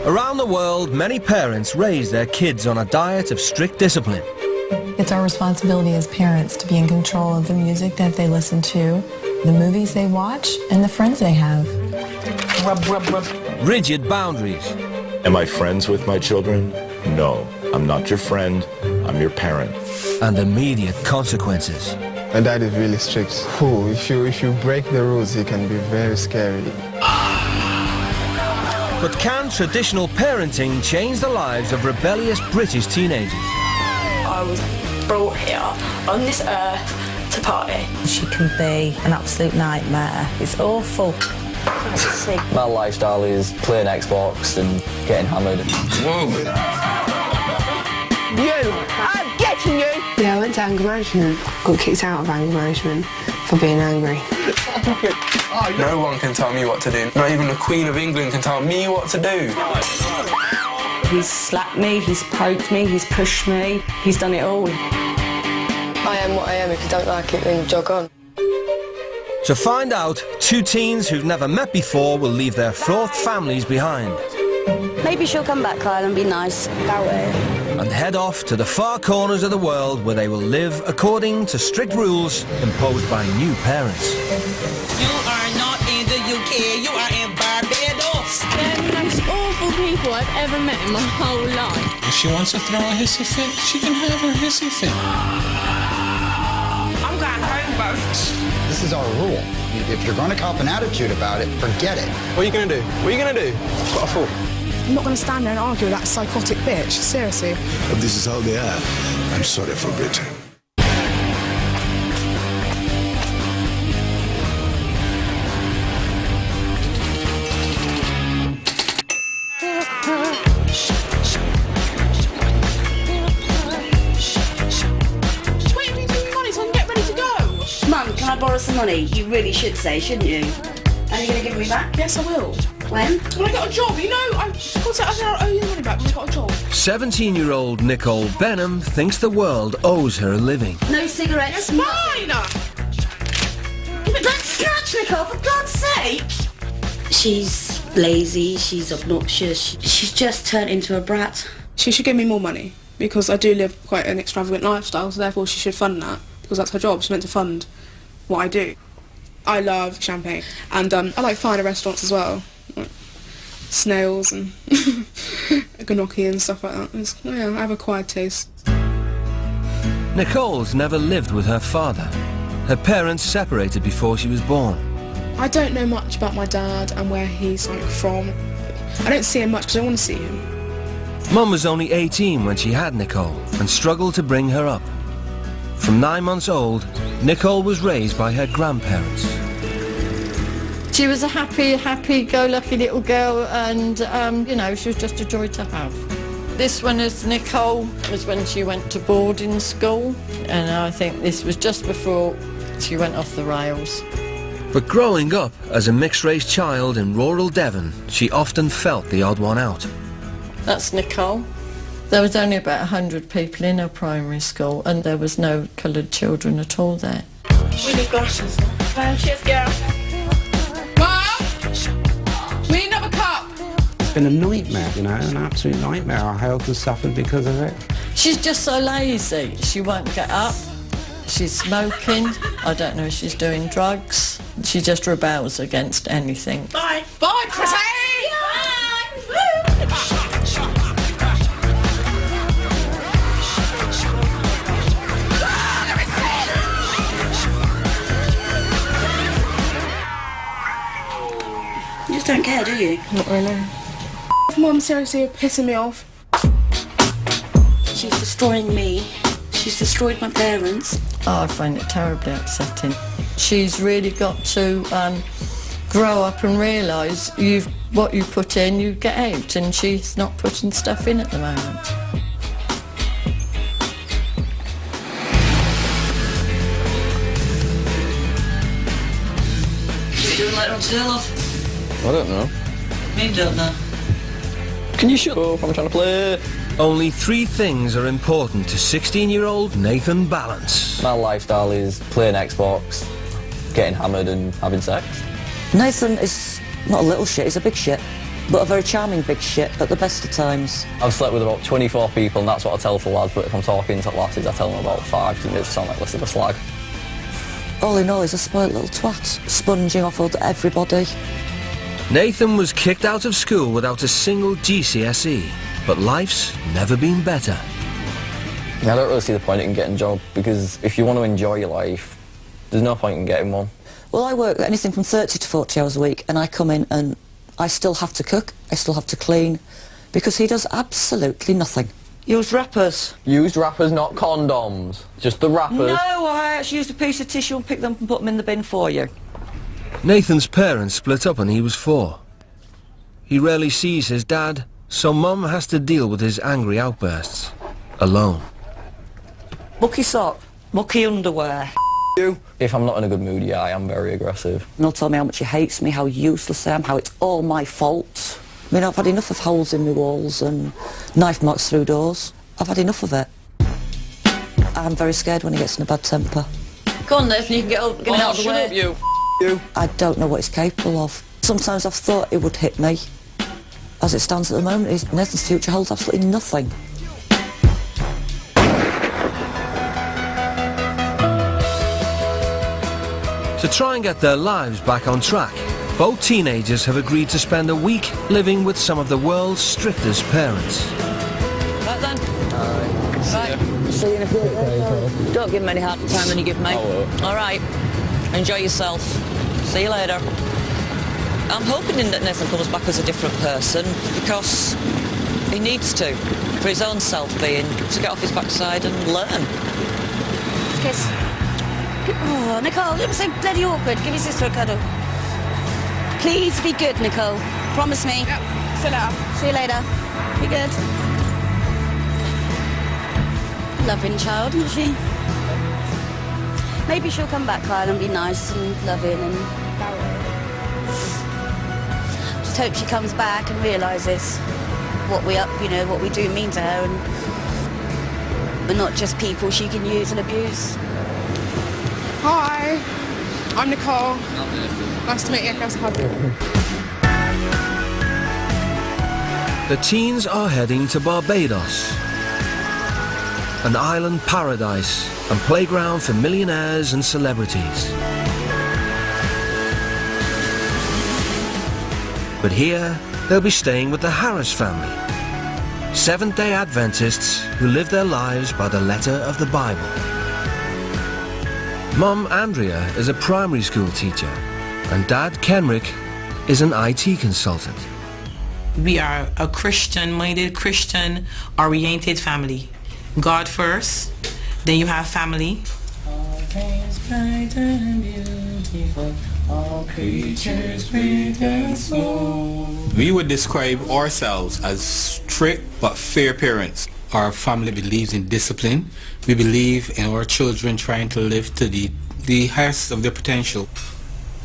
Around the world, many parents raise their kids on a diet of strict discipline. It's our responsibility as parents to be in control of the music that they listen to, the movies they watch, and the friends they have. Rub, rub, rub. Rigid boundaries. Am I friends with my children? No, I'm not your friend, I'm your parent. And immediate consequences. My dad is really strict. Ooh, if you break the rules, it can be very scary. But can traditional parenting change the lives of rebellious British teenagers? I was brought here on this earth to party. She can be an absolute nightmare. It's awful. My lifestyle is playing Xbox and getting hammered. Whoa. You! I'm getting you! Yeah, I went to anger management. Got kicked out of anger management for being angry. No one can tell me what to do. Not even the Queen of England can tell me what to do. He's slapped me, he's poked me, he's pushed me. He's done it all. I am what I am. If you don't like it, then jog on. To find out, two teens who've never met before will leave their fraught families behind. Maybe she'll come back, Kyle, and be nice about it. And head off to the far corners of the world where they will live according to strict rules imposed by new parents. You are not in the UK, you are in Barbados. They're the most awful people I've ever met in my whole life. If she wants to throw a hissy fit, she can have her hissy fit. I'm going home, folks. This is our rule. If you're going to cop an attitude about it, forget it. What are you going to do? What are you going to do? What I thought. I'm not going to stand there and argue with that psychotic bitch, seriously. But this is how they are. I'm sorry for Britain. Wait, are you doing money so I can get ready to go? Mum, can I borrow some money? You really should say, shouldn't you? Are you going to give me back? Yes, I will. When? When I got a job, you know, I owe you the money back when I got a job. 17-year-old Nicole Benham thinks the world owes her a living. No cigarettes. It's mine! Don't scratch, Nicole, for God's sake! She's lazy, she's obnoxious, she's just turned into a brat. She should give me more money, because I do live quite an extravagant lifestyle, so therefore she should fund that, because that's her job. She's meant to fund what I do. I love champagne, and I like finer restaurants as well. Like snails and gnocchi and stuff like that. Yeah, I have acquired taste. Nicole's never lived with her father. Her parents separated before she was born. I don't know much about my dad and where he's from. I don't see him much because I don't want to see him. Mum was only 18 when she had Nicole and struggled to bring her up. From 9 months old, Nicole was raised by her grandparents. She was a happy-go-lucky little girl, and, you know, she was just a joy to have. This one is Nicole, was when she went to boarding school, and I think this was just before she went off the rails. But growing up as a mixed-race child in rural Devon, she often felt the odd one out. That's Nicole. There was only about 100 people in her primary school, and there was no coloured children at all there. We need glasses. Cheers, girl. Mum! We need another cup! It's been a nightmare, you know, an absolute nightmare. Our health has suffered because of it. She's just so lazy. She won't get up. She's smoking. I don't know if she's doing drugs. She just rebels against anything. Bye. Bye, Chrissy! Bye! You just don't care, do you? Not really. Mum, seriously, you're pissing me off. She's destroying me. She's destroyed my parents. Oh, I find it terribly upsetting. She's really got to grow up and realise what you put in, you get out, and she's not putting stuff in at the moment. What are you doing later on today, love? I don't know. You don't know. Can you shut up? I'm trying to play. Only 3 things are important to 16-year-old Nathan Balance. My lifestyle is playing Xbox, getting hammered and having sex. Nathan is not a little shit, he's a big shit. but a very charming big shit at the best of times. I've slept with about 24 people, and that's what I tell to lads, but if I'm talking to lasses, I tell them about 5, because it makes it sound like less of a slag. All in all, he's a spoilt little twat, sponging off everybody. Nathan was kicked out of school without a single GCSE, but life's never been better. Yeah, I don't really see the point in getting a job, because if you want to enjoy your life, there's no point in getting one. Well, I work anything from 30 to 40 hours a week, and I come in and I still have to cook, I still have to clean, because he does absolutely nothing. Use wrappers. Used wrappers, not condoms. Just the wrappers. No, I actually used a piece of tissue and picked them up and put them in the bin for you. Nathan's parents split up when he was 4. He rarely sees his dad, so Mum has to deal with his angry outbursts alone. Mucky sock, mucky underwear. You. If I'm not in a good mood, yeah, I am very aggressive. And he'll tell me how much he hates me, how useless I am, how it's all my fault. I mean, I've had enough of holes in my walls and knife marks through doors. I've had enough of it. I'm very scared when he gets in a bad temper. Go on, Nathan, you can get out of the way. Shut up, you. I don't know what he's capable of. Sometimes I've thought it would hit me. As it stands at the moment, Nathan's future holds absolutely nothing. To try and get their lives back on track, both teenagers have agreed to spend a week living with some of the world's strictest parents. Right then. Right. See you in a few days. Don't give him any harder time than you give me. All right. Enjoy yourself. See you later. I'm hoping that Nathan comes back as a different person, because he needs to, for his own self-being, to get off his backside and learn. Kiss. Oh, Nicole, don't be so bloody awkward. Give your sister a cuddle. Please be good, Nicole. Promise me. Yep. See you later. See you later. Be good. Loving child, isn't she? Maybe she'll come back, Kyle, and be nice and loving and... Just hope she comes back and realises what we do mean to her, and we're not just people she can use and abuse. Hi, I'm Nicole. Nice to meet you. How's it? The teens are heading to Barbados, an island paradise and playground for millionaires and celebrities. But here, they'll be staying with the Harris family, Seventh-day Adventists who live their lives by the letter of the Bible. Mum Andrea is a primary school teacher, and Dad Kenrick is an IT consultant. We are a Christian-minded, Christian-oriented family. God first, then you have family. All things bright and beautiful, all creatures great and small. We would describe ourselves as strict but fair parents. Our family believes in discipline. We believe in our children trying to live to the highest of their potential.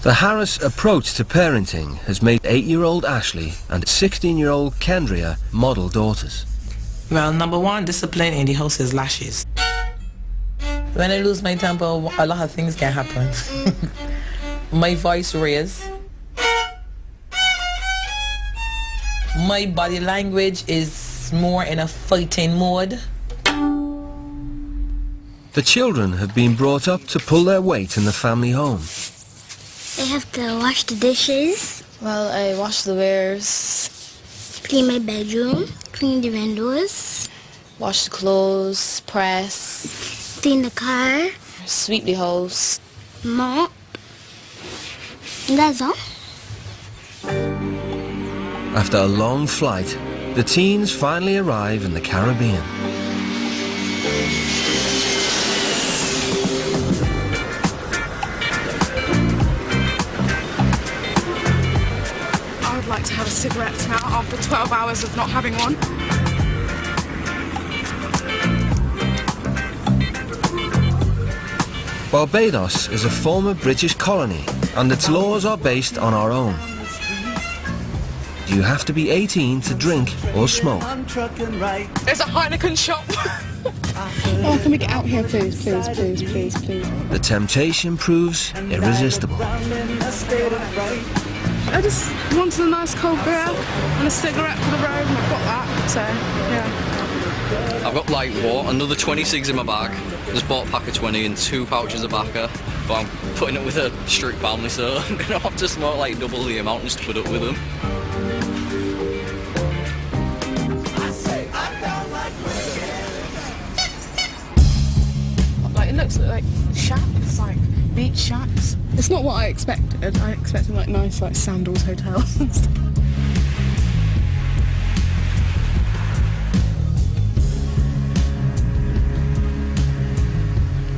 The Harris approach to parenting has made 8-year-old Ashley and 16-year-old Kendria model daughters. Well, number one, discipline in the house is lashes. When I lose my temper, a lot of things can happen. My voice raised. My body language is more in a fighting mode. The children have been brought up to pull their weight in the family home. I have to wash the dishes. Well, I wash the wares. Clean my bedroom. Clean the windows. Wash the clothes. Press. Clean the car. Sweep the house. Mop. And that's all. After a long flight, the teens finally arrive in the Caribbean. I would like to have a cigarette now after 12 hours of not having one. Barbados is a former British colony, and its laws are based on our own. You have to be 18 to drink or smoke. There's a Heineken shop. Oh, can we get out here, please, please, please, please, please? The temptation proves irresistible. I just wanted a nice cold beer and a cigarette for the road, and I've got that, so, yeah. I've got like, what, another 20 cigs in my bag. Just bought a pack of 20 and 2 pouches of bacca. But I'm putting it with a strict family, so I'm gonna have to smoke like double the amount just to put up with them. Like, it looks like shacks, like beach shacks. It's not what I expected. I expected like nice like sandals hotels and stuff.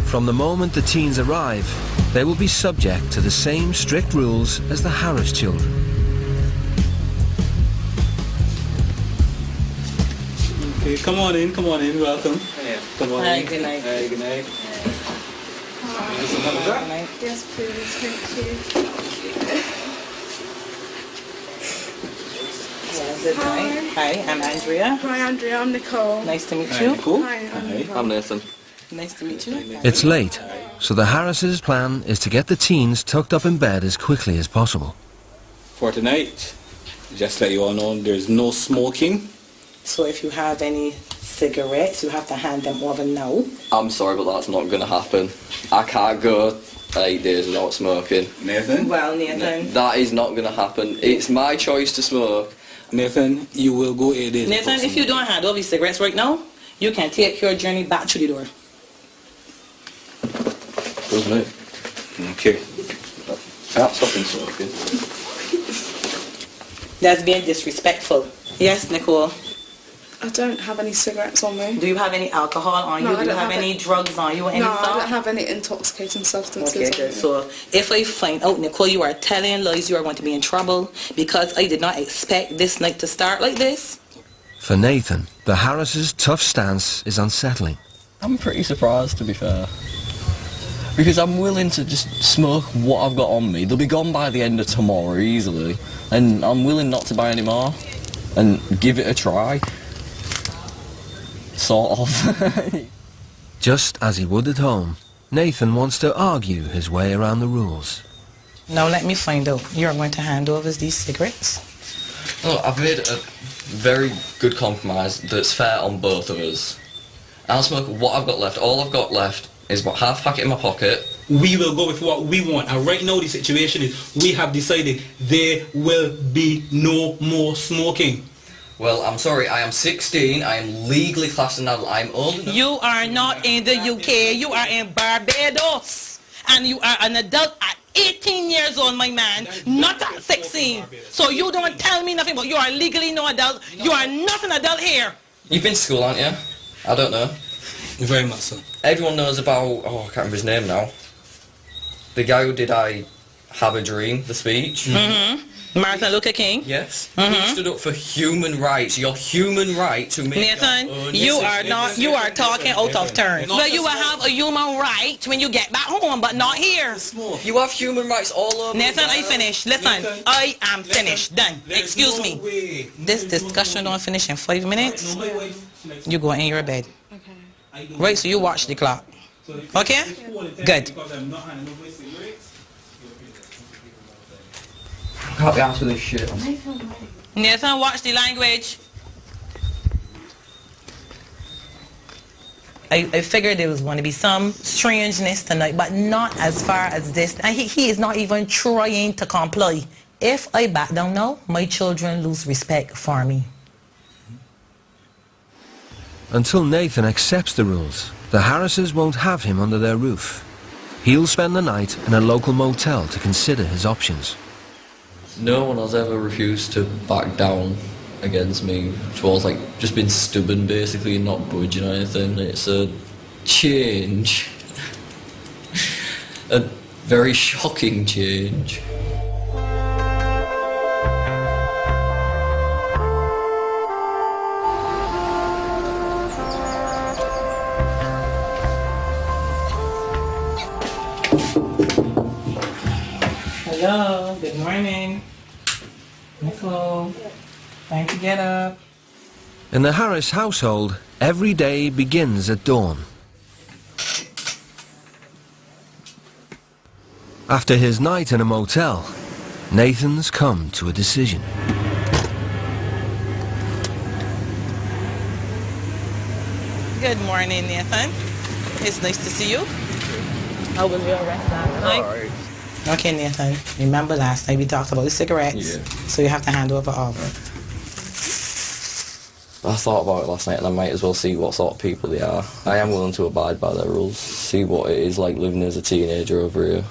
From the moment the teens arrive, they will be subject to the same strict rules as the Harris children. Okay, come on in, welcome. Yeah. Come on Hi, in. good night. Hi, good night. Yes, please. Thank you. Hi, I'm Andrea. Hi, Andrea. I'm Nicole. Nice to meet Hi, you. Nicole. Hi, I'm Nathan. Nice to meet you. It's late, so the Harrises' plan is to get the teens tucked up in bed as quickly as possible. For tonight, just let you all know, there's no smoking. So if you have any cigarettes, you have to hand them over now. I'm sorry, but that's not gonna happen. I can't go 8 days without smoking. Nathan? Well, Nathan. That is not gonna happen. It's my choice to smoke. Nathan, you will go 8 days. Nathan, if you don't hand over your cigarettes right now, you can take your journey back to the door. Doesn't it? Okay. I'm stopping smoking. That's being disrespectful. Yes, Nicole. I don't have any cigarettes on me. Do you have any alcohol on No, you? I Do you don't have have any it. drugs on you or any No, I salt? don't have any intoxicating substances Okay, on good. me. So if I find out, Nicole, you are telling lies, you are going to be in trouble because I did not expect this night to start like this. For Nathan, the Harrises' tough stance is unsettling. I'm pretty surprised, to be fair. Because I'm willing to just smoke what I've got on me. They'll be gone by the end of tomorrow easily. And I'm willing not to buy any more. And give it a try. Sort of. Just as he would at home, Nathan wants to argue his way around the rules. Now let me find out. You're going to hand over these cigarettes? Look, I've made a very good compromise that's fair on both of us. I'll smoke what I've got left. All I've got left is about half packet in my pocket. We will go with what we want. And right now the situation is we have decided there will be no more smoking. Well, I'm sorry, I am 16, I am legally classed an adult, I'm old enough. You are not in the UK, you are in Barbados. And you are an adult at 18 years old, my man, not at 16. So you don't tell me nothing, but you are legally no adult. You are not an adult here. You've been to school, aren't you? I don't know. Very much so. Everyone knows about, oh, I can't remember his name now. The guy who did I Have a Dream, the speech. Mm-hmm. Martin Luther King. Yes. He stood up for human rights. Your human right to make Nathan, your own you decision. are not, you are talking out of turn. Well, you will have a human right when you get back home, but not here. You have human rights all over. Nathan, I finished. Listen, I am finished. Done. Excuse me. This discussion don't finish in 5 minutes. You go in your bed. Okay. Right, so you watch the clock. Okay? Good. Can't be asked with this shit. Nathan, watch the language. I figured there was going to be some strangeness tonight, but not as far as this. And he is not even trying to comply. If I back down now, my children lose respect for me. Until Nathan accepts the rules, the Harrises won't have him under their roof. He'll spend the night in a local motel to consider his options. No one has ever refused to back down against me. It's always like just been stubborn basically and not budging or anything. It's a change. A very shocking change. Hello, good morning. Nicole, time to get up. In the Harris household, every day begins at dawn. After his night in a motel, Nathan's come to a decision. Good morning, Nathan. It's nice to see you. How was your rest last night? Alright. Okay, Nathan. Remember last night we talked about the cigarettes? Yeah. So you have to hand over all. I thought about it last night and I might as well see what sort of people they are. I am willing to abide by their rules, see what it is like living as a teenager over here.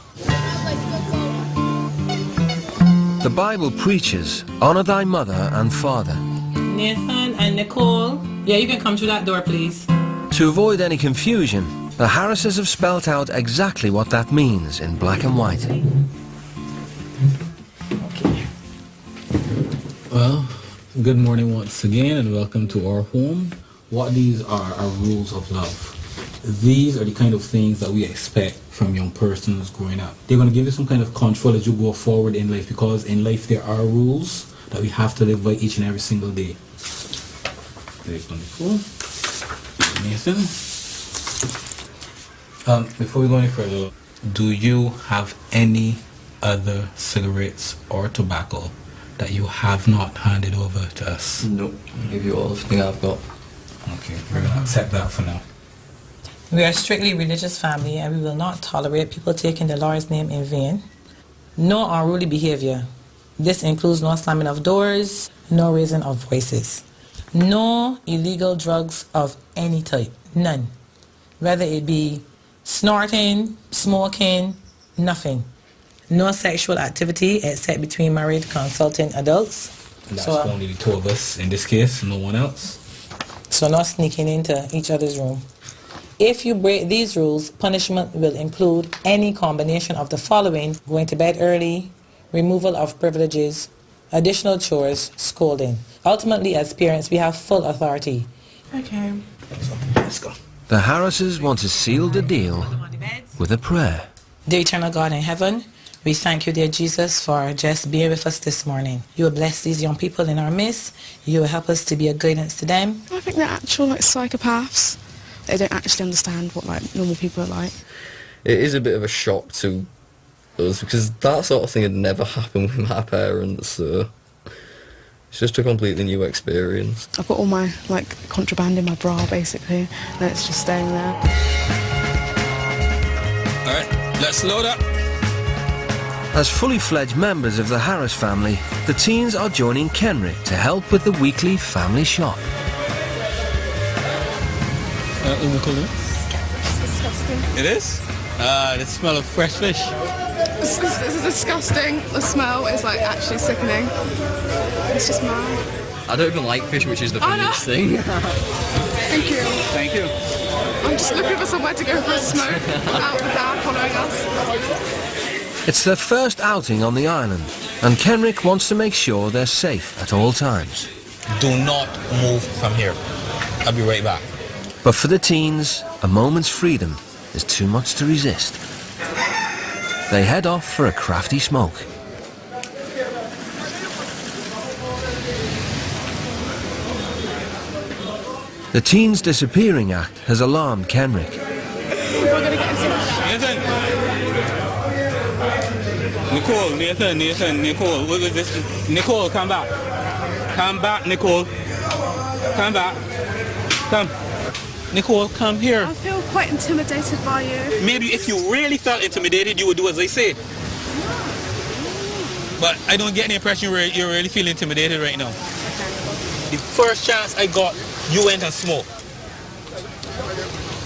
The Bible preaches, honor thy mother and father. Nathan and Nicole, yeah, you can come through that door, please. To avoid any confusion, the Harrises have spelt out exactly what that means in black and white. Well, good morning once again and welcome to our home. What these are rules of love. These are the kind of things that we expect from young persons growing up. They're going to give you some kind of control as you go forward in life, because in life there are rules that we have to live by each and every single day. There's wonderful. Nathan. Before we go any further, do you have any other cigarettes or tobacco that you have not handed over to us? Nope. I'll give you all everything I've got. Okay, we're going to accept that for now. We are a strictly religious family and we will not tolerate people taking the Lord's name in vain. No unruly behavior. This includes no slamming of doors, no raising of voices. No illegal drugs of any type. None. Whether it be snorting, smoking, nothing. No sexual activity except between married consulting adults. And that's only the two of us in this case, no one else. So no sneaking into each other's room. If you break these rules, punishment will include any combination of the following: going to bed early, removal of privileges, additional chores, scolding. Ultimately, as parents, we have full authority. Okay. Let's go. The Harrises want to seal the deal with a prayer. Dear eternal God in heaven, we thank you, dear Jesus, for just being with us this morning. You will bless these young people in our midst. You will help us to be a guidance to them. I think they're actual psychopaths. They don't actually understand what normal people are like. It is a bit of a shock to us because that sort of thing had never happened with my parents, so it's just a completely new experience. I've got all my contraband in my bra basically, and it's just staying there. Alright, let's load up. As fully fledged members of the Harris family, the teens are joining Kenrick to help with the weekly family shop. It's disgusting. It is? The smell of fresh fish. This is disgusting. The smell is actually sickening. It's just mad. I don't even like fish, which is the funniest thing. Thank you. Thank you. I'm just looking for somewhere to go for a smoke without the dad following us. It's their first outing on the island, and Kenrick wants to make sure they're safe at all times. Do not move from here. I'll be right back. But for the teens, a moment's freedom is too much to resist. They head off for a crafty smoke. The teens' disappearing act has alarmed Kenrick. Nicole, what was this? Nicole, come back. Come back, Nicole. Come back. Come. Nicole, come here. I feel quite intimidated by you. Maybe if you really felt intimidated, you would do as I said. But I don't get any impression you're really feeling intimidated right now. The first chance I got, you went and smoked.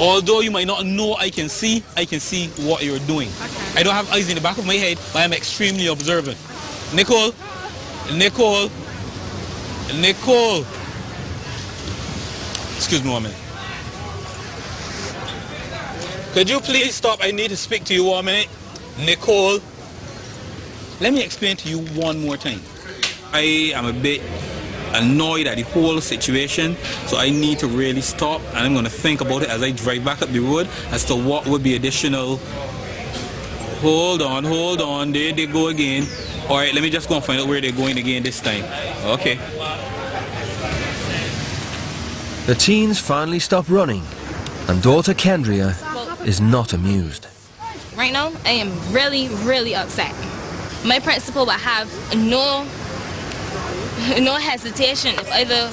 Although you might not know I can see what you're doing. Okay. I don't have eyes in the back of my head, but I'm extremely observant. Nicole, Nicole, Nicole. Excuse me 1 minute. Could you please stop? I need to speak to you 1 minute. Nicole, let me explain to you one more time. I am a bit annoyed at the whole situation, so I need to really stop, and I'm going to think about it as I drive back up the road as to what would be additional. Hold on, there they go again. Alright, let me just go and find out where they're going again this time. Okay. The teens finally stop running, and daughter Kendria is not amused. Right now, I am really, really upset. my principal would have no hesitation if either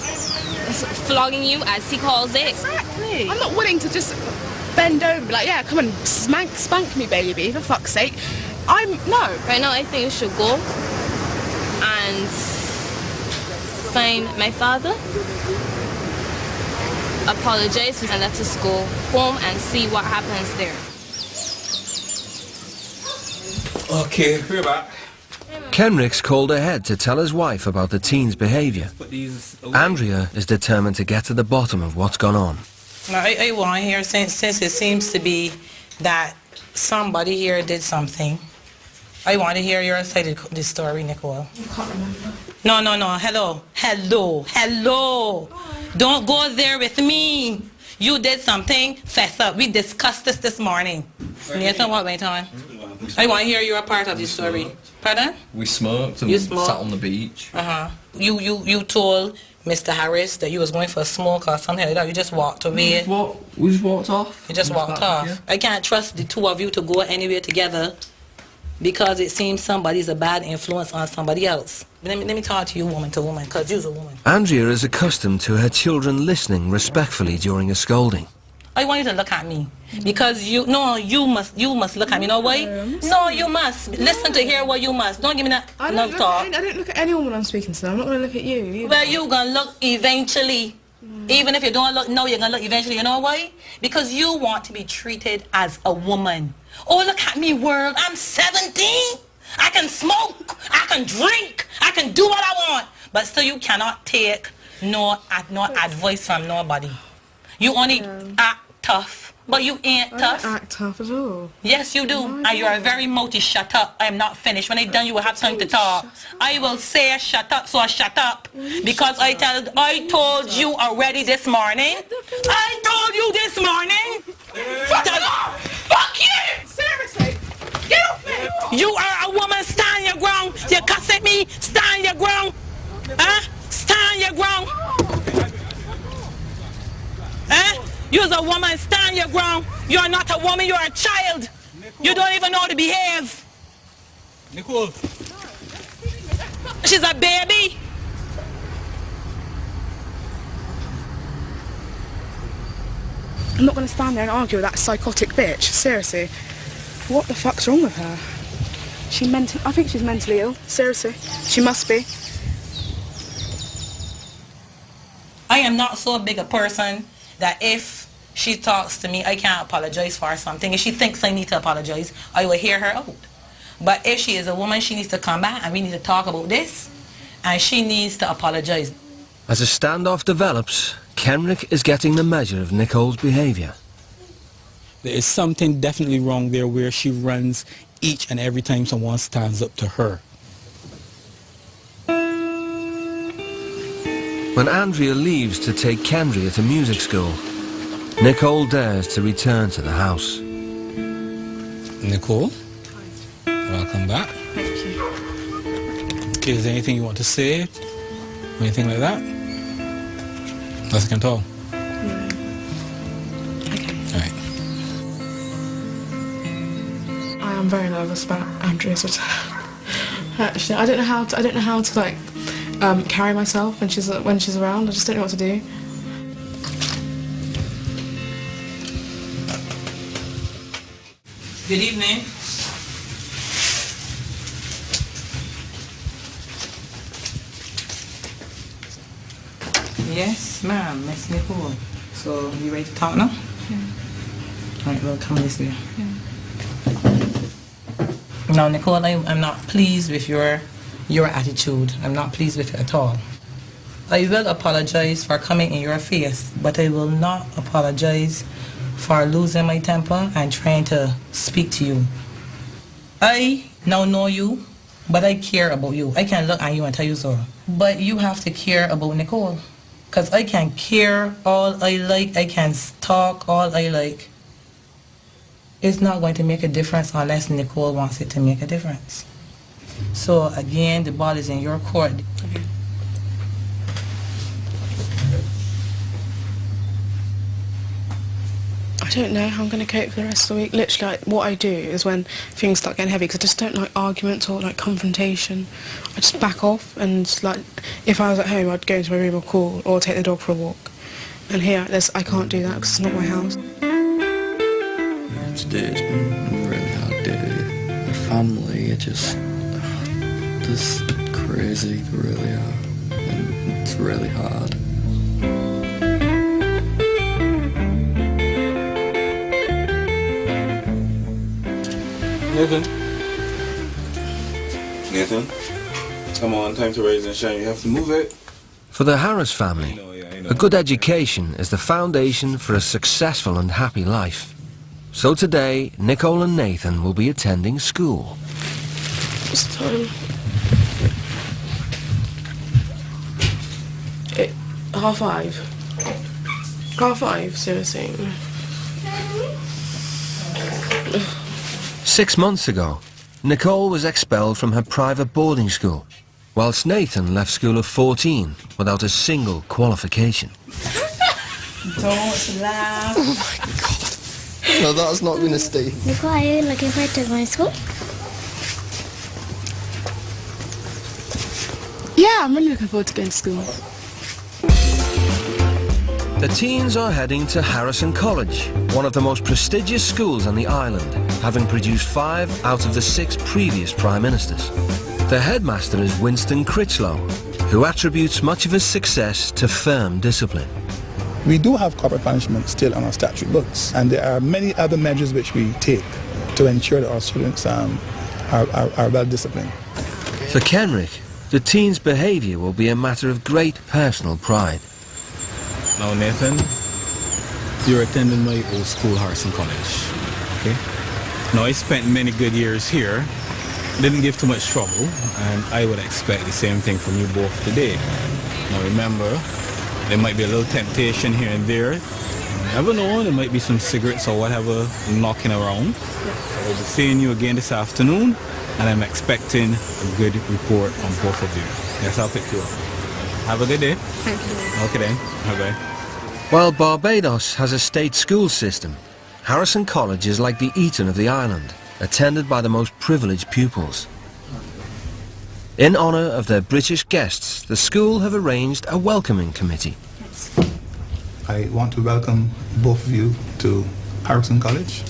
flogging you, as he calls it. Exactly. I'm not willing to just bend over and be like, yeah, come on, spank me, baby, for fuck's sake. No. Right now, I think you should go and find my father, apologize, and let us go home and see what happens there. Okay, we're back. Kenrick's called ahead to tell his wife about the teen's behaviour. Andrea is determined to get to the bottom of what's gone on. Now, I want to hear, since it seems to be that somebody here did something, I want to hear your side of the story, Nicole. I can't remember. No, hello. Don't go there with me. You did something, fess up. We discussed this morning. Nathan, what went on? I want to hear your part of the story. Pardon? We smoked and sat on the beach. You told Mr. Harris that you was going for a smoke or something like that. You just walked away. We just walked off. You just walked off. Yeah. I can't trust the two of you to go anywhere together because it seems somebody's a bad influence on somebody else. Let me talk to you woman to woman, because you're a woman. Andrea is accustomed to her children listening respectfully during a scolding. I want you to look at me because you must look at me. No way. No, you must listen to hear what you must. Don't give me that no talk. I don't look at anyone when I'm speaking to them. I'm not going to look at you either. Well, you gonna look eventually. Even if you don't look, no, you're gonna look eventually. You know why? Because you want to be treated as a woman. Oh, look at me, world. I'm 17. I can smoke. I can drink. I can do what I want. But still, you cannot take no advice from nobody. You only act tough, but you ain't tough. I don't act tough at all. Yes, you do. And you are very mouthy. Shut up. I am not finished. When I'm done, you will have time to talk. I will say shut up, so I shut up. Because I told you already this morning. I told you this morning. Fuck you! Seriously, get off me! You are a woman. Stand your ground. You cuss at me. Stand your ground. Stand your ground. You're a woman, stand your ground. You're not a woman, you're a child. You don't even know how to behave. Nicole. She's a baby. I'm not going to stand there and argue with that psychotic bitch. Seriously. What the fuck's wrong with her? I think she's mentally ill. Seriously. She must be. I am not so big a person that if she talks to me, I can't apologize for something. If she thinks I need to apologize, I will hear her out. But if she is a woman, she needs to come back and we need to talk about this. And she needs to apologize. As a standoff develops, Kenrick is getting the measure of Nicole's behaviour. There is something definitely wrong there where she runs each and every time someone stands up to her. When Andrea leaves to take Kendria to music school, Nicole dares to return to the house. Nicole, welcome back. Thank you. Okay, is there anything you want to say? Or anything like that? Nothing at all? No. Okay. Alright. I am very nervous about Andrea's return. Actually, I don't know how to like carry myself when she's around. I just don't know what to do. Good evening. Yes, ma'am, Miss Nicole. So, you ready to talk now? Yeah. Alright, well, come this way. Yeah. Now, Nicole, I'm not pleased with your attitude. I'm not pleased with it at all. I will apologize for coming in your face, but I will not apologize for losing my temper and trying to speak to you. I now know you, but I care about you. I can look at you and tell you so. But you have to care about Nicole. Because I can care all I like, I can talk all I like. It's not going to make a difference unless Nicole wants it to make a difference. So again, the ball is in your court. Okay. I don't know how I'm going to cope for the rest of the week. Literally, like, what I do is when things start getting heavy, because I just don't like arguments or like confrontation, I just back off, and like, if I was at home, I'd go into my room or call or take the dog for a walk. And here, I can't do that because it's not my house. Today's been a really hard day. My family are just crazy, they really are. And it's really hard. Nathan, come on, time to rise and shine. You have to move it. For the Harris family, a good education is the foundation for a successful and happy life. So today, Nicole and Nathan will be attending school. What's the time? 5:30. 5:30, seriously. 6 months ago, Nicole was expelled from her private boarding school, whilst Nathan left school at 14 without a single qualification. Don't laugh. Oh my God. No, that's not going to stay. Nicole, are you looking forward to going to school? Yeah, I'm really looking forward to going to school. The teens are heading to Harrison College, one of the most prestigious schools on the island, having produced 5 out of the 6 previous Prime Ministers. The headmaster is Winston Critchlow, who attributes much of his success to firm discipline. We do have corporal punishment still on our statute books, and there are many other measures which we take to ensure that our students are well disciplined. For Kenrick, the teens' behaviour will be a matter of great personal pride. Now, Nathan, you're attending my old school, Harrison College, okay? Now, I spent many good years here, didn't give too much trouble, and I would expect the same thing from you both today. Now, remember, there might be a little temptation here and there. You never know, there might be some cigarettes or whatever knocking around. I'll be seeing you again this afternoon, and I'm expecting a good report on both of you. Yes, I'll pick you up. Have a good day. Thank you. Okay then. Bye-bye. While Barbados has a state school system, Harrison College is like the Eton of the island, attended by the most privileged pupils. In honour of their British guests, the school have arranged a welcoming committee. I want to welcome both of you to Harrison College.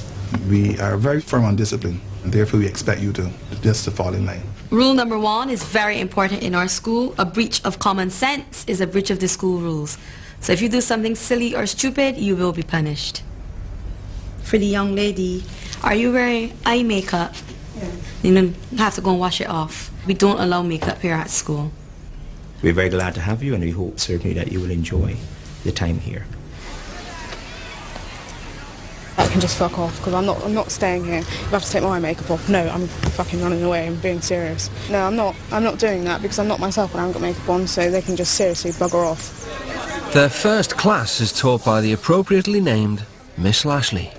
We are very firm on discipline, and therefore we expect you to just to fall in line. Rule number 1 is very important in our school. A breach of common sense is a breach of the school rules. So if you do something silly or stupid, you will be punished. For the young lady, are you wearing eye makeup? Yeah. You have to go and wash it off. We don't allow makeup here at school. We're very glad to have you, and we hope certainly that you will enjoy the time here. I can just fuck off because I'm not staying here. You have to take my makeup off. No, I'm fucking running away. I'm being serious. No, I'm not doing that because I'm not myself when I haven't got makeup on, so they can just seriously bugger off. Their first class is taught by the appropriately named Miss Lashley.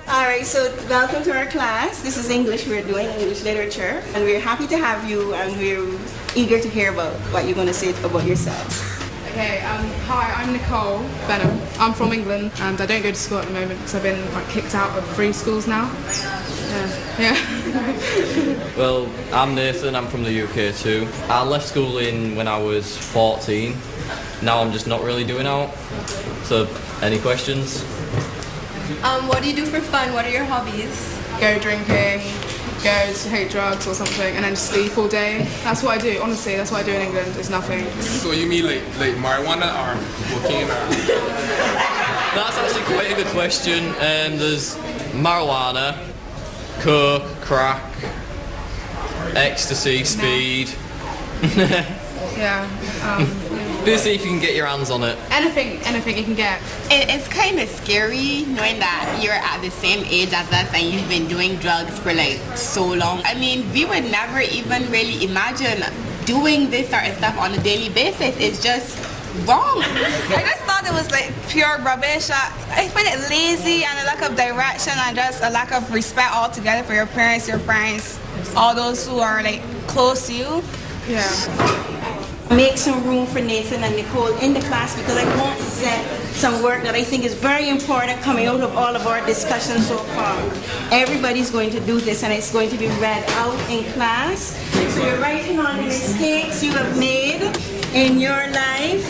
Alright, so welcome to our class. This is English. We're doing English literature, and we're happy to have you, and we're eager to hear about what you're going to say about yourselves. Okay, hi, I'm Nicole Benham. I'm from England, and I don't go to school at the moment because I've been kicked out of 3 schools now. Yeah. Well, I'm Nathan, I'm from the UK too. I left school when I was 14. Now I'm just not really doing out. So, any questions? What do you do for fun? What are your hobbies? Go drinking, go to hate drugs or something, and then sleep all day. That's what I do, honestly, that's what I do in England, it's nothing. So you mean like marijuana or cocaine? That's actually quite a good question. There's marijuana, coke, crack, ecstasy, speed. Yeah. Basically, if you can get your hands on it. Anything you can get. It's kind of scary knowing that you're at the same age as us and you've been doing drugs for so long. I mean, we would never even really imagine doing this sort of stuff on a daily basis. It's just wrong. I just thought it was pure rubbish. I find it lazy and a lack of direction and just a lack of respect altogether for your parents, your friends, all those who are close to you. Yeah. make some room for Nathan and Nicole in the class because I want to present some work that I think is very important coming out of all of our discussions so far. Everybody's going to do this and it's going to be read out in class. So you're writing on the mistakes you have made in your life,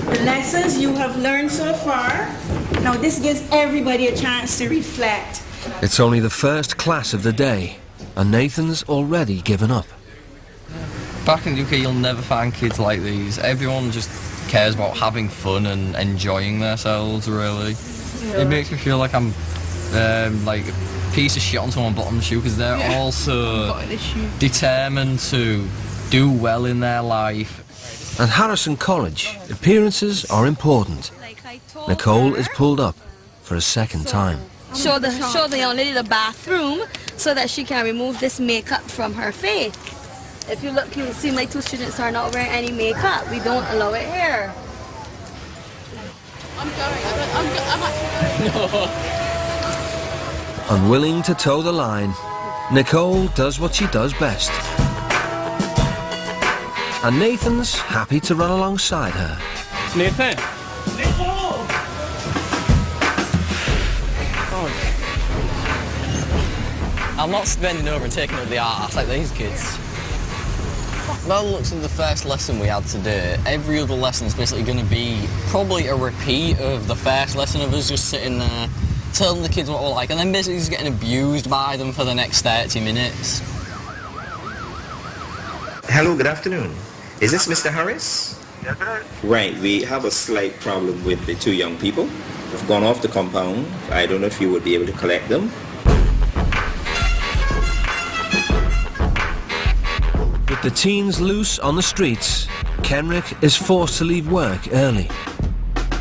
the lessons you have learned so far. Now this gives everybody a chance to reflect. It's only the first class of the day, and Nathan's already given up. Back in the UK, you'll never find kids like these. Everyone just cares about having fun and enjoying themselves, really. It makes me feel like I'm like a piece of shit on someone's bottom shoe because they're all so determined to do well in their life. At Harrison College, appearances are important. Nicole is pulled up for a second time. Show the young lady the bathroom so that she can remove this makeup from her face. If you look, you'll see my two students are not wearing any makeup. We don't allow it here. Unwilling to toe the line, Nicole does what she does best. And Nathan's happy to run alongside her. Nathan! I'm not bending over and taking up the arse like these kids. By the looks of the first lesson we had today, every other lesson is basically going to be probably a repeat of the first lesson of us just sitting there, telling the kids what we're like, and then basically just getting abused by them for the next 30 minutes. Hello, good afternoon. Is this Mr. Harris? Yes, sir. Right, we have a slight problem with the two young people. They've gone off the compound. I don't know if you would be able to collect them. With the teens loose on the streets, Kenrick is forced to leave work early.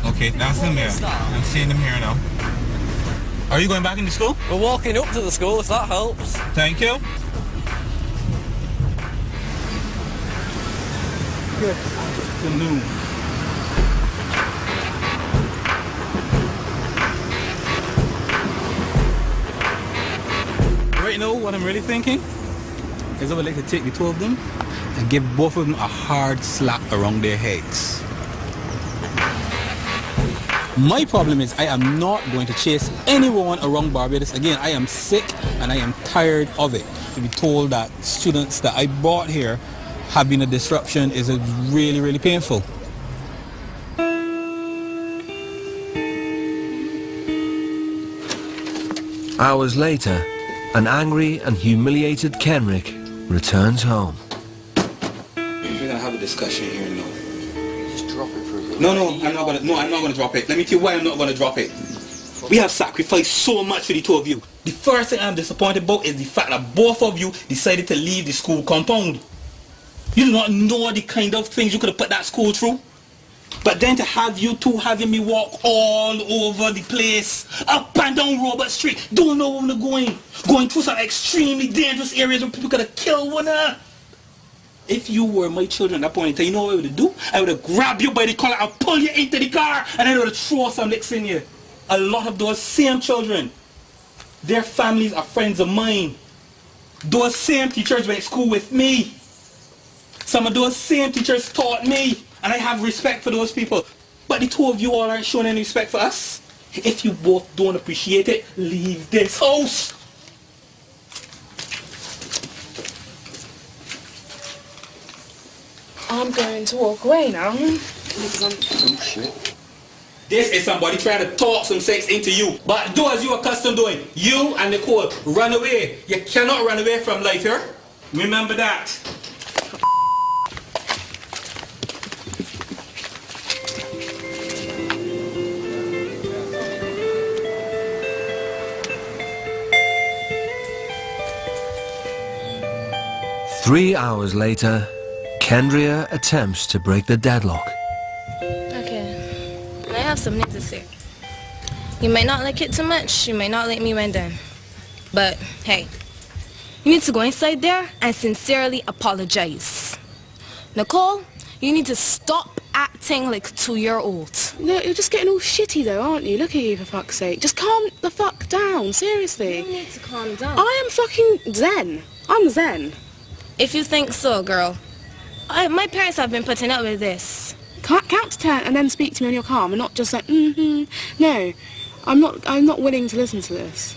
Okay, that's them here. I'm seeing them here now. Are you going back into school? We're walking up to the school, if that helps. Thank you. Good afternoon. Right now, what I'm really thinking is I would like to take the two of them and give both of them a hard slap around their heads. My problem is I am not going to chase anyone around Barbados again. I am sick and I am tired of it. To be told that students that I brought here have been a disruption is really, really painful. Hours later, an angry and humiliated Kenrick returns home. We're gonna have a discussion here now. Just drop it for a bit. No, I'm not gonna drop it. Let me tell you why I'm not gonna drop it. We have sacrificed so much for the two of you. The first thing I'm disappointed about is the fact that both of you decided to leave the school compound. You do not know the kind of things you could have put that school through. But then to have you two having me walk all over the place, up and down Robert Street, don't know where we're going through some extremely dangerous areas where people could have killed one another. If you were my children at that point in time, you know what I would have do? I would have grabbed you by the collar and pull you into the car, and I would have thrown some licks in you. A lot of those same children, their families are friends of mine. Those same teachers went to school with me. Some of those same teachers taught me, and I have respect for those people. But the two of you all aren't showing any respect for us. If you both don't appreciate it, leave this house. I'm going to walk away now. Oh shit. This is somebody trying to talk some sense into you. But do as you are accustomed doing. You and Nicole, run away. You cannot run away from life here. Remember that. Three hours later, Kendria attempts to break the deadlock. Okay, I have something to say. You might not like it too much, you might not like me when done. But, hey, you need to go inside there and sincerely apologize. Nicole, you need to stop acting like a 2-year-old. No, you're just getting all shitty though, aren't you? Look at you, for fuck's sake. Just calm the fuck down, seriously. You need to calm down. I am fucking zen. I'm zen. If you think so, girl, My parents have been putting up with this. Count to 10 and then speak to me when you're calm and not just like, No, I'm not willing to listen to this.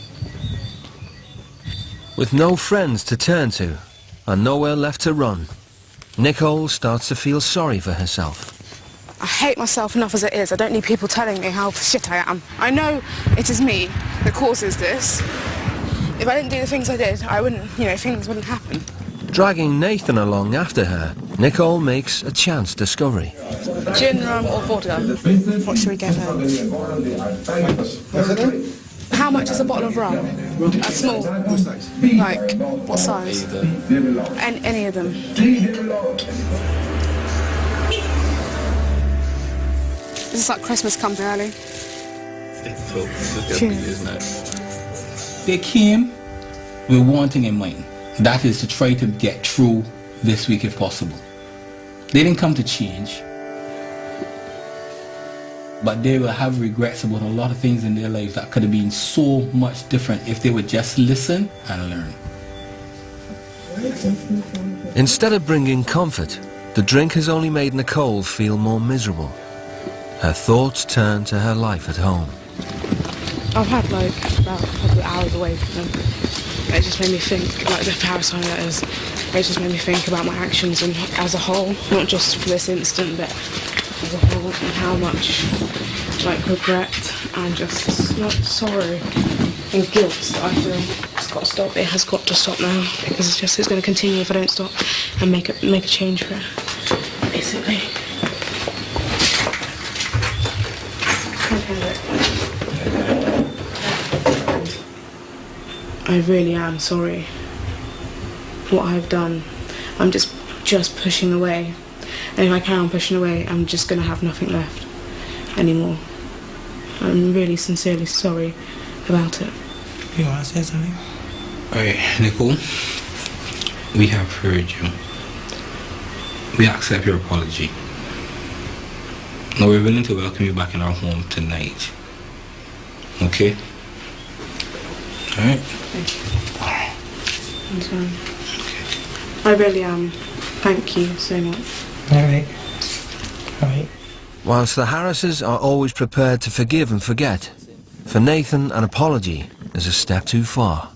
With no friends to turn to and nowhere left to run, Nicole starts to feel sorry for herself. I hate myself enough as it is. I don't need people telling me how shit I am. I know it is me that causes this. If I didn't do the things I did, I wouldn't, things wouldn't happen. Dragging Nathan along after her, Nicole makes a chance discovery. Gin, rum or vodka? What should we get her? How much is a bottle of rum? A small? Like, what size? Any of them. This is like Christmas comes early. Isn't it? They came with one thing in mind. That is to try to get through this week if possible. They didn't come to change, but they will have regrets about a lot of things in their lives that could have been so much different if they would just listen and learn. Instead of bringing comfort, the drink has only made Nicole feel more miserable. Her thoughts turn to her life at home. I've had about a couple of hours away from them. It just made me think, like the parasite letters, it just made me think about my actions and as a whole, not just for this instant, but as a whole, and how much regret and just sorrow and guilt that I feel. It's got to stop. It has got to stop now because it's going to continue if I don't stop and make a change for it, basically. I really am sorry for what I've done. I'm just pushing away. And if I carry on pushing away, I'm just going to have nothing left anymore. I'm really sincerely sorry about it. You want to say something? Alright, Nicole, we have heard you. We accept your apology. Now we're willing to welcome you back in our home tonight. Okay? Alright? I'm sorry. Okay. I really am. Thank you so much. Alright. Alright. Whilst the Harrises are always prepared to forgive and forget, for Nathan an apology is a step too far.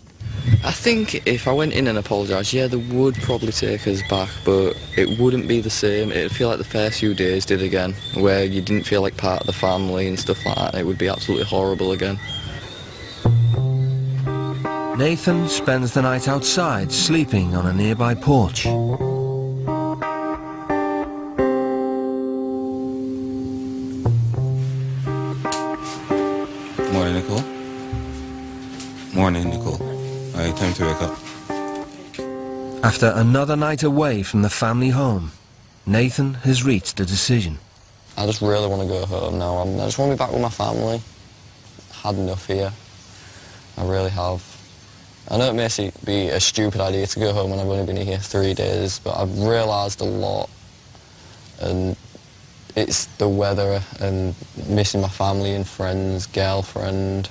I think if I went in and apologised, yeah, they would probably take us back, but it wouldn't be the same. It'd feel like the first few days did again, where you didn't feel like part of the family and stuff like that. It would be absolutely horrible again. Nathan spends the night outside, sleeping on a nearby porch. Morning, Nicole. Morning, Nicole. Alright, time to wake up. After another night away from the family home, Nathan has reached a decision. I just really want to go home now. I just want to be back with my family. I had enough here. I really have. I know it may be a stupid idea to go home when I've only been here 3 days, but I've realised a lot. And it's the weather and missing my family and friends, girlfriend,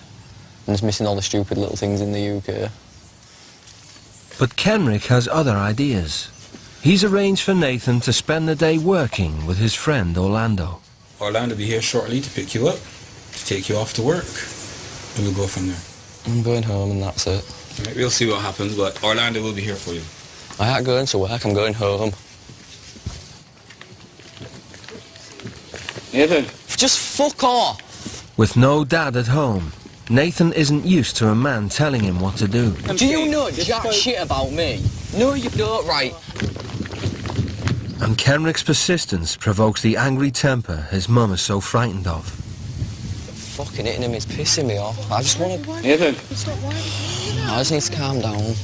and just missing all the stupid little things in the UK. But Kenrick has other ideas. He's arranged for Nathan to spend the day working with his friend Orlando. Orlando will be here shortly to pick you up, to take you off to work, and we'll go from there. I'm going home and that's it. Right, we'll see what happens, but Orlando will be here for you. I ain't going to work, I'm going home. Nathan. Just fuck off! With no dad at home, Nathan isn't used to a man telling him what to do. Do you know jack shit about me? No, you don't, right? And Kenrick's persistence provokes the angry temper his mum is so frightened of. Fucking hitting him is pissing me off. I just want to... Nathan. I just need to calm down.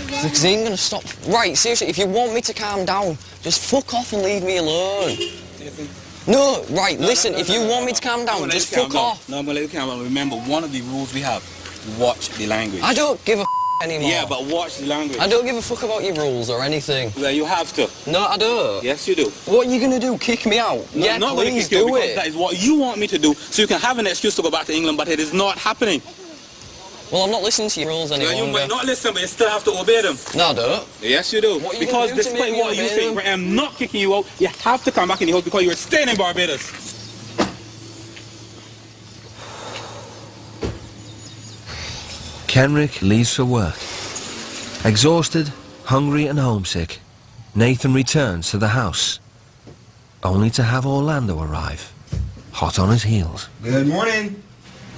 Because he ain't going to stop... Right, seriously, if you want me to calm down, just fuck off and leave me alone. Nathan. No, right, listen, if you want me to calm down, just fuck off. No, I'm going to let you calm down. Remember, one of the rules we have, watch the language. I don't give a anymore. Yeah, but watch the language. I don't give a fuck about your rules or anything. Well, you have to. No, I don't. Yes, you do. What are you going to do, kick me out? No, yeah, not please do it. That is what you want me to do, so you can have an excuse to go back to England, but it is not happening. Well, I'm not listening to your rules any longer. You might not listen, but you still have to obey them. No, I don't. Yes, you do. What are you because gonna do to despite me what you obey think, them? I am not kicking you out. You have to come back in the house because you're staying in Barbados. Kenrick leaves for work. Exhausted, hungry and homesick, Nathan returns to the house, only to have Orlando arrive, hot on his heels. Good morning.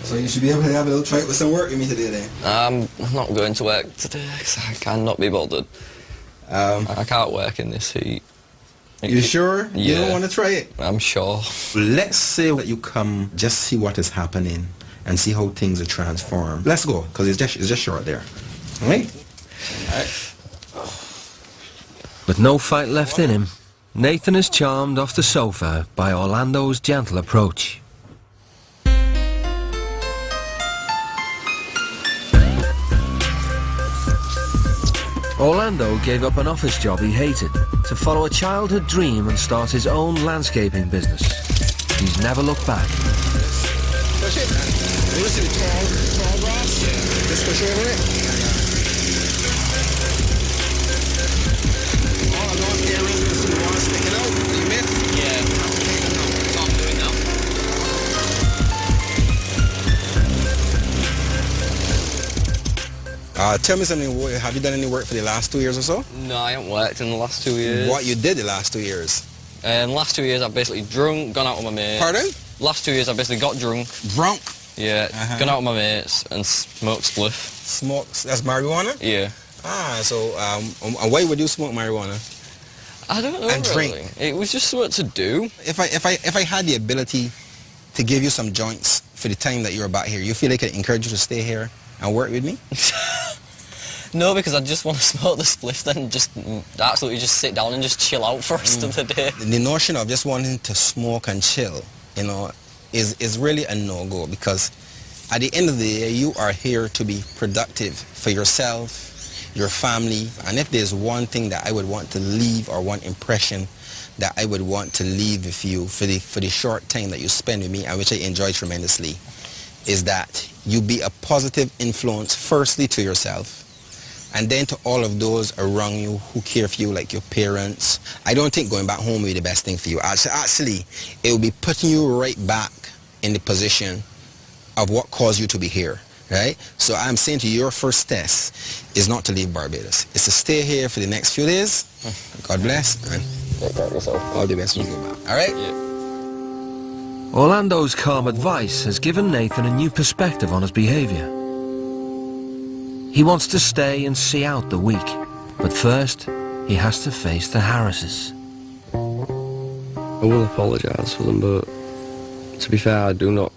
So you should be able to have a little try with some work with me today then. I'm not going to work today because I cannot be bothered. I can't work in this heat. You sure? Yeah. You don't want to try it? I'm sure. Let's say that you come just see what is happening and see how things are transformed. Let's go, because it's just short there. All right? With no fight left in him, Nathan is charmed off the sofa by Orlando's gentle approach. Orlando gave up an office job he hated to follow a childhood dream and start his own landscaping business. He's never looked back. Push it. You want to see the tall grass? Yeah. Just push over it. All along here, the water sticking out. You miss? Yeah. That's all I'm doing now. Tell me something. Have you done any work for the last 2 years or so? No, I haven't worked in the last 2 years. What you did the last 2 years? Last 2 years I've basically drunk, gone out with my mates. Pardon? Last 2 years I basically got drunk. Drunk? Yeah, gone out with my mates and smoked spliff. Smokes? That's marijuana? Yeah. Ah, so why would you smoke marijuana? I don't know. And really. drink? It was just something to do. If I had the ability to give you some joints for the time that you're about here, you feel like I could encourage you to stay here and work with me? No, because I just want to smoke the spliff then just absolutely just sit down and just chill out for the rest of the day. The notion of just wanting to smoke and chill, you know, is really a no-go, because at the end of the day, you are here to be productive for yourself, your family, and if there's one thing that I would want to leave, or one impression that I would want to leave with you for the short time that you spend with me, and which I enjoy tremendously, is that you be a positive influence, firstly to yourself, and then to all of those around you who care for you, like your parents. I don't think going back home will be the best thing for you. Actually, it will be putting you right back in the position of what caused you to be here, right? So I'm saying to you, your first test is not to leave Barbados. It's to stay here for the next few days. God bless, and all the best when you go back. All right? Yeah. Orlando's calm advice has given Nathan a new perspective on his behaviour. He wants to stay and see out the week, but first he has to face the Harrises. I will apologise for them, but to be fair, I don't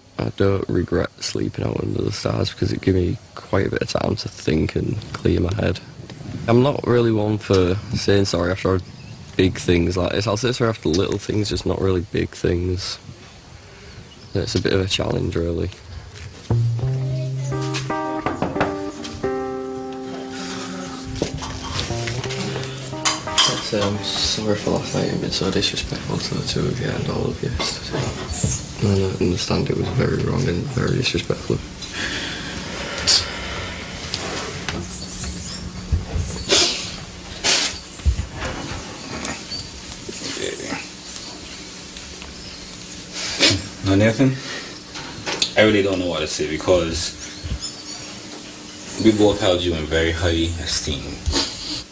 regret sleeping out under the stars, because it gave me quite a bit of time to think and clear my head. I'm not really one for saying sorry after big things like this. I'll say sorry after little things, just not really big things. It's a bit of a challenge, really. I'm sorry for last night and being so disrespectful to the two of you and all of you yesterday. And I understand it was very wrong and very disrespectful. Now, Nathan, I really don't know what to say, because we both held you in very high esteem.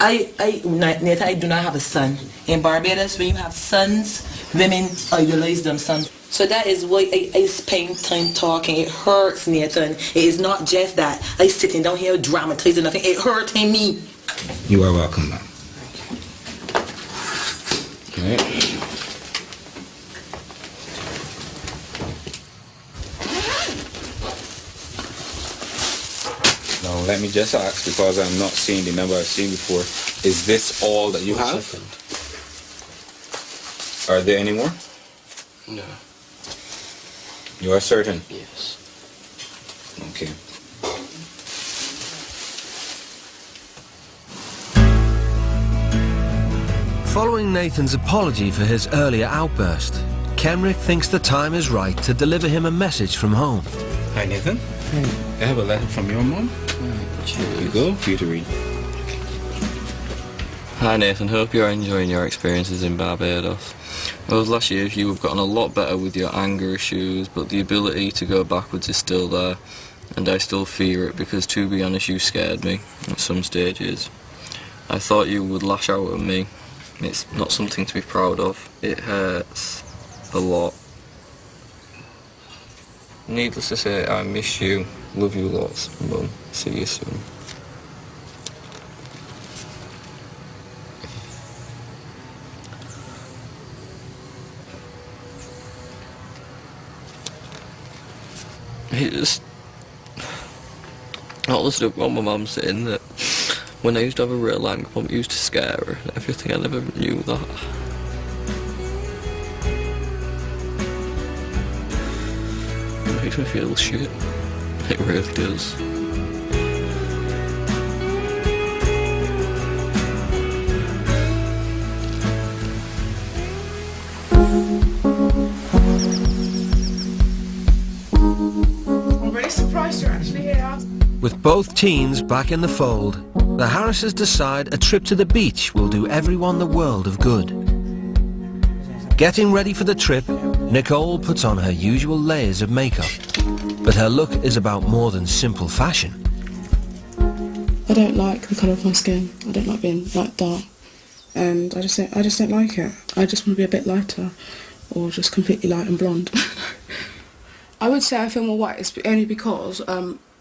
Nathan, I do not have a son. In Barbados, when you have sons, women idolize them sons. So that is why I spend time talking. It hurts, Nathan. It is not just that I sitting down here dramatizing nothing. It hurting me. You are welcome, man. Okay. Now let me just ask, because I'm not seeing the number I've seen before, is this all that you have? Are there any more? No. You are certain? Yes. Okay. Following Nathan's apology for his earlier outburst, Kenrick thinks the time is right to deliver him a message from home. Hi, Nathan. I have a letter from your mom. Here you go, for you to read. Hi Nathan, hope you're enjoying your experiences in Barbados. Over the last year you have gotten a lot better with your anger issues, but the ability to go backwards is still there, and I still fear it because, to be honest, you scared me at some stages. I thought you would lash out at me. It's not something to be proud of. It hurts a lot. Needless to say, I miss you. Love you lots, Mum. See you soon. It's I listened to what my mum saying that when I used to have a real anger, Mum used to scare her and everything. I never knew that. It makes me feel shit. It really does. I'm really surprised you're actually here. With both teens back in the fold, the Harrises decide a trip to the beach will do everyone the world of good. Getting ready for the trip, Nicole puts on her usual layers of makeup, but her look is about more than simple fashion. I don't like the colour of my skin. I don't like being like dark, and I just don't like it. I just want to be a bit lighter, or just completely light and blonde. I would say I feel more white. It's only because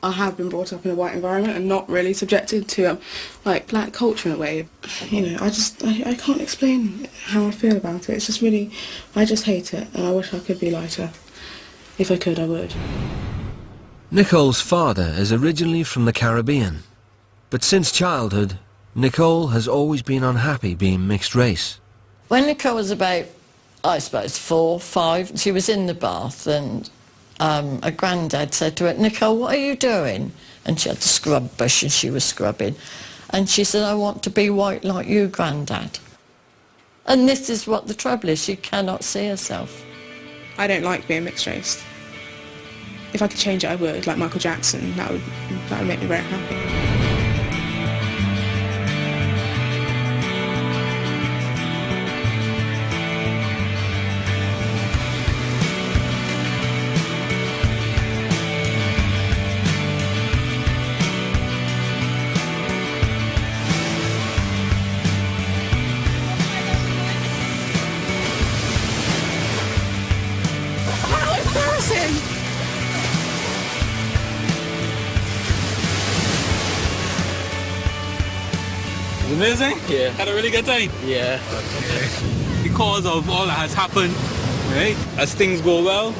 I have been brought up in a white environment and not really subjected to like black culture in a way. You know, I can't explain how I feel about it. It's just really, I just hate it, and I wish I could be lighter. If I could, I would. Nicole's father is originally from the Caribbean, but since childhood, Nicole has always been unhappy being mixed race. When Nicole was about, I suppose, 4, 5, she was in the bath, and her granddad said to her, "Nicole, what are you doing?" And she had the scrub brush and she was scrubbing. And she said, "I want to be white like you, Granddad." And this is what the trouble is, she cannot see herself. I don't like being mixed race. If I could change it, I would, like Michael Jackson. That would make me very happy. Amazing? Yeah. Had a really good time? Yeah. Because of all that has happened, right? As things go well,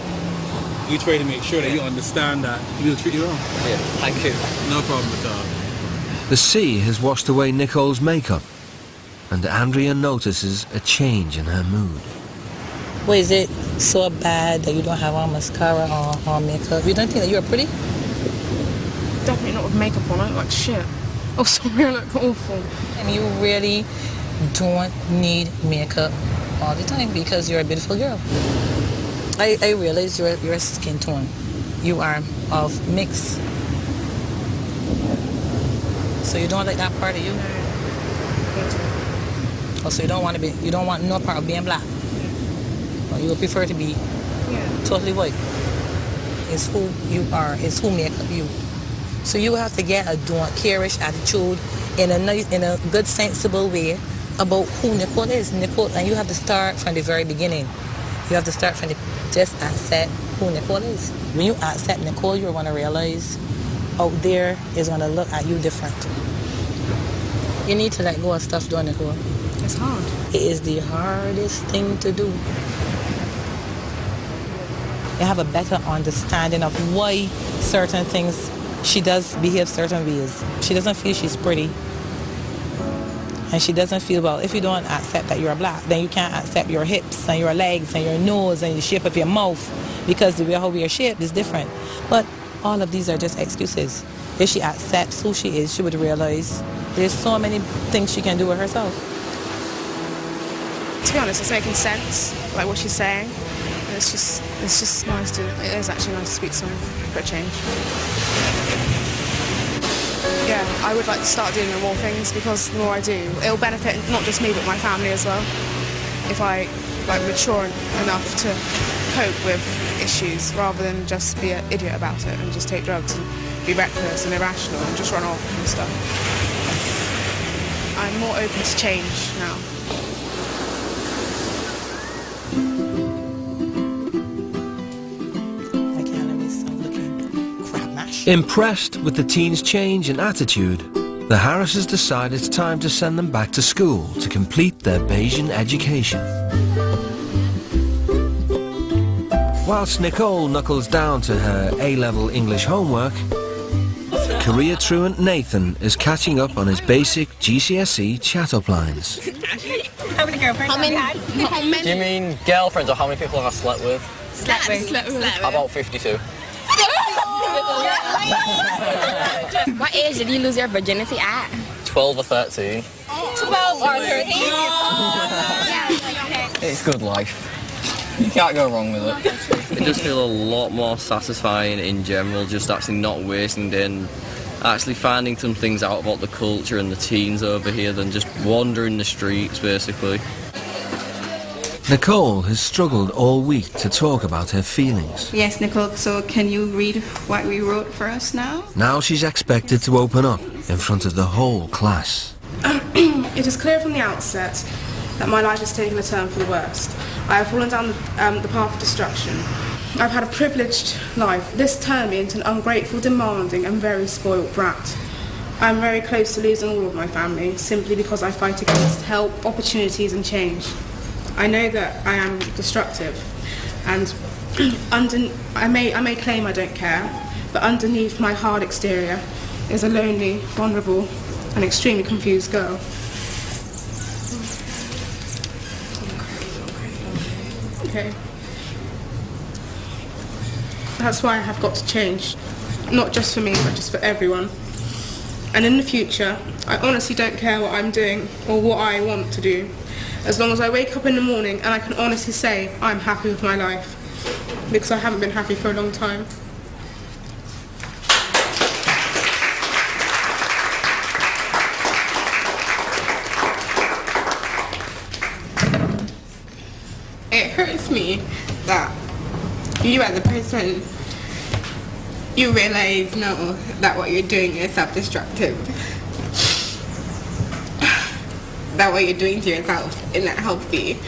we try to make sure that you understand that we'll treat you wrong. Yeah, thank you. No problem at all. The sea has washed away Nicole's makeup, and Andrea notices a change in her mood. Well, is it so bad that you don't have on mascara or makeup? You don't think that you're pretty? Definitely not with makeup on. I look like shit. Oh, sorry, I look awful. And you really don't need makeup all the time because you're a beautiful girl. I realize your skin tone. You are of mix. So you don't like that part of you? Oh, so you don't want no part of being black? Or you would prefer to be totally white? It's who you are, it's who make up you. So you have to get a don't care-ish attitude in a good, sensible way about who Nicole is. Nicole, and you have to start from the very beginning. You have to start from just accept who Nicole is. When you accept Nicole, you're going to realize out there is going to look at you different. You need to let go of stuff, don't Nicole? It's hard. It is the hardest thing to do. You have a better understanding of why certain things she does behave certain ways. She doesn't feel she's pretty. And she doesn't feel, well, if you don't accept that you're black, then you can't accept your hips and your legs and your nose and the shape of your mouth because the way how we are shaped is different. But all of these are just excuses. If she accepts who she is, she would realize there's so many things she can do with herself. To be honest, it's making sense, like what she's saying. it's just nice to, it is actually nice to speak to someone for a change. Yeah, I would like to start doing more things, because the more I do, it'll benefit not just me but my family as well. If I mature enough to cope with issues rather than just be an idiot about it and just take drugs and be reckless and irrational and just run off and stuff. I'm more open to change now. Impressed with the teens' change in attitude, the Harrises decide it's time to send them back to school to complete their Bayesian education. Whilst Nicole knuckles down to her A-level English homework, career truant Nathan is catching up on his basic GCSE chat-up lines. How many girlfriends have you had? Do you mean girlfriends or how many people have I slept with? Slept with. About 52. What age did you lose your virginity at? 12 or 13. 12 or 13. It's good life. You can't go wrong with it. It does feel a lot more satisfying in general, just actually not wasting it and actually finding some things out about the culture and the teens over here than just wandering the streets, basically. Nicole has struggled all week to talk about her feelings. Yes, Nicole, so can you read what we wrote for us now? Now she's expected to open up in front of the whole class. It is clear from the outset that my life has taken a turn for the worst. I have fallen down the path of destruction. I've had a privileged life. This turned me into an ungrateful, demanding and very spoilt brat. I'm very close to losing all of my family simply because I fight against help, opportunities and change. I know that I am destructive, and I may claim I don't care, but underneath my hard exterior is a lonely, vulnerable and extremely confused girl. Okay. That's why I have got to change, not just for me, but just for everyone. And in the future, I honestly don't care what I'm doing or what I want to do, as long as I wake up in the morning and I can honestly say I'm happy with my life, because I haven't been happy for a long time. It hurts me that you as a person, you realize now that what you're doing is self-destructive. That what you're doing to yourself is not healthy.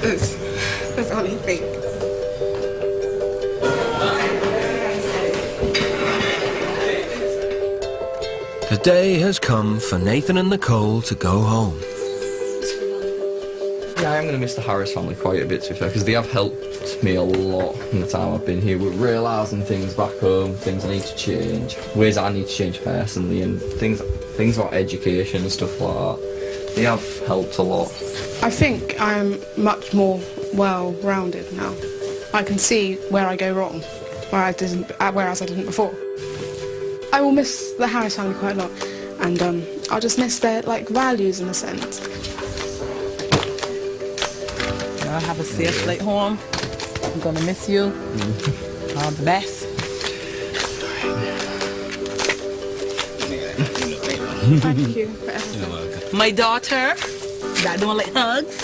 That's all I think. The day has come for Nathan and Nicole to go home. Yeah, I am going to miss the Harris family quite a bit, to be fair, because they have helped me a lot in the time I've been here with realising things back home, things I need to change, ways I need to change personally, and things about education and stuff like that. They have helped a lot. I think I'm much more well-rounded now. I can see where I go wrong, whereas I didn't before. I will miss the Harris family quite a lot, and I'll just miss their values in a sense. Have a safe flight home. I'm gonna miss you. All the best. Thank you for everything. My daughter, that don't like hugs.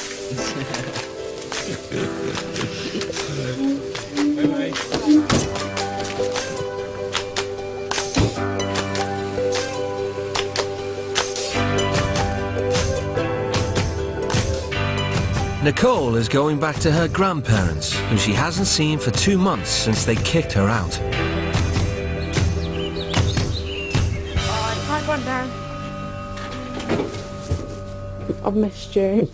Nicole is going back to her grandparents, who she hasn't seen for 2 months since they kicked her out. Hi, Granddad. I've missed you.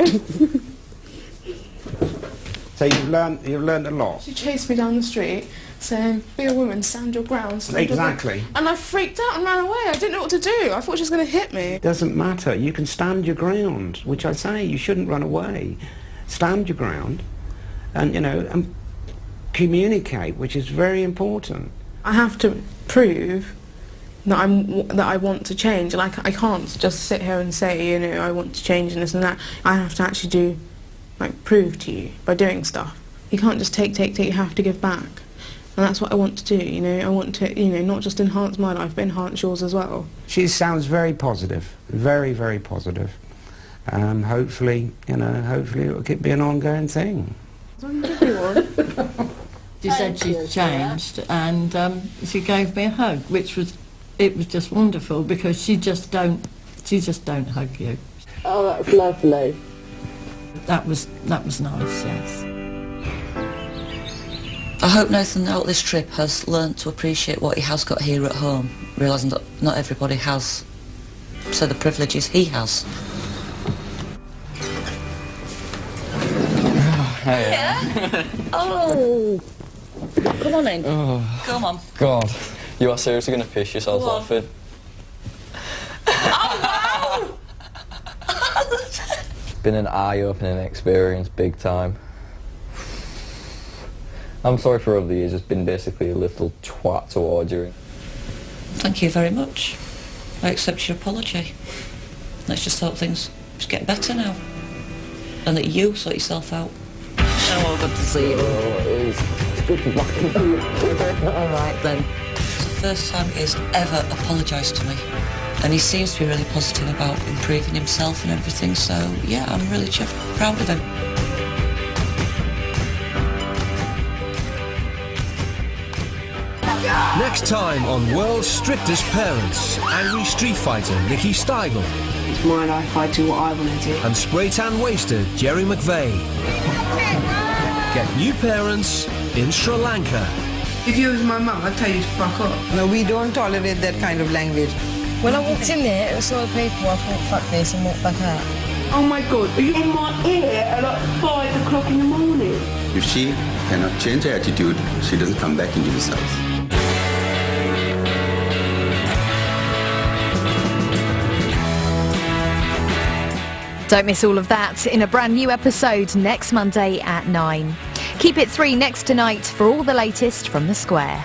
So you've learned a lot. She chased me down the street saying, "Be a woman, stand your ground." Exactly. And I freaked out and ran away. I didn't know what to do. I thought she was going to hit me. Doesn't matter. You can stand your ground, which I say you shouldn't run away. Stand your ground, and and communicate, which is very important. I have to prove that I want to change. Like, I can't just sit here and say, I want to change and this and that. I have to actually prove to you by doing stuff. You can't just take, you have to give back. And that's what I want to do, you know. I want to, you know, not just enhance my life, but enhance yours as well. She sounds very positive, very, very positive. Hopefully, you know, hopefully it will keep being an ongoing thing. She said she's changed, and she gave me a hug, which was, it was just wonderful, because she just don't hug you. Oh, that's lovely. That was nice, yes. I hope Nathan out this trip has learnt to appreciate what he has got here at home, realising that not everybody has the privileges he has. Yeah. Oh! Come on in. Oh. Come on. God, you are seriously going to piss yourself laughing? Oh, It's been an eye-opening experience, big time. I'm sorry for over the years, it's been basically a little twat towards you. Thank you very much. I accept your apology. Let's just hope things just get better now. And that you sort yourself out. Oh, good to see you. Oh, it is. It's good to be back. All right, then. It's the first time he's ever apologised to me. And he seems to be really positive about improving himself and everything, so yeah, I'm really proud of him. Next time on World's Strictest Parents, angry street fighter Nikki Steigel. It's my life, I do what I want to do. And spray tan waster Jerry McVeigh. Get new parents in Sri Lanka. If you was my mum, I'd tell you to fuck up. No, we don't tolerate that kind of language. When I walked in there, it was all people, I thought, fuck this, and walked back out. Oh my God, are you in my ear at like 5 o'clock in the morning? If she cannot change her attitude, she doesn't come back into this house. Don't miss all of that in a brand new episode next Monday at 9. Keep it 3 next tonight for all the latest from the Square.